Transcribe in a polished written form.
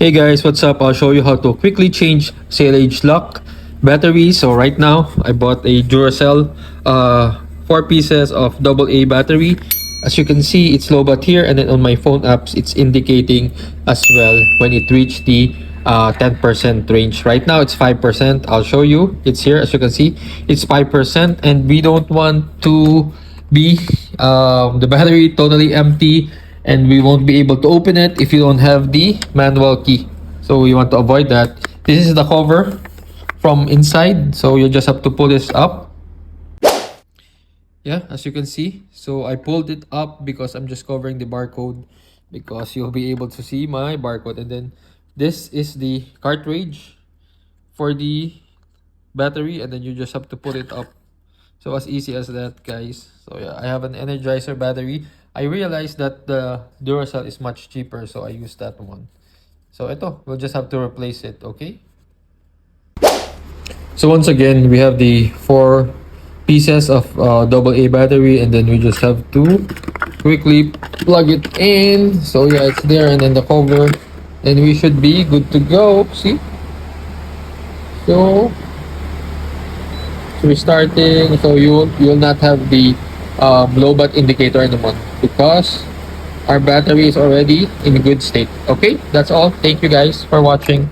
Hey guys, what's up? I'll show you how to quickly change Schlage lock battery. So right now, I bought a Duracell 4 pieces of AA battery. As you can see, it's low but here, and then on my phone apps, it's indicating as well when it reached the 10% range. Right now, it's 5%. I'll show you. It's here, as you can see, it's 5%, and we don't want to be the battery totally empty, and we won't be able to open it if you don't have the manual key. So we want to avoid that. This is the cover from inside, so you just have to pull this up. Yeah, as you can see, so I pulled it up because I'm just covering the barcode, because you'll be able to see my barcode. And then this is the cartridge for the battery, and then you just have to put it up. So as easy as that, guys. So yeah, I have an Energizer battery. I realized that the Duracell is much cheaper, so I use that one. So ito, we'll just have to replace it, okay? So once again, we have the 4 pieces of AA battery, and then we just have to quickly plug it in. So yeah, it's there, and then the cover, and we should be good to go. See? So restarting, so you'll not have the low bat indicator anymore because our battery is already in a good state. Okay, that's all. Thank you guys for watching.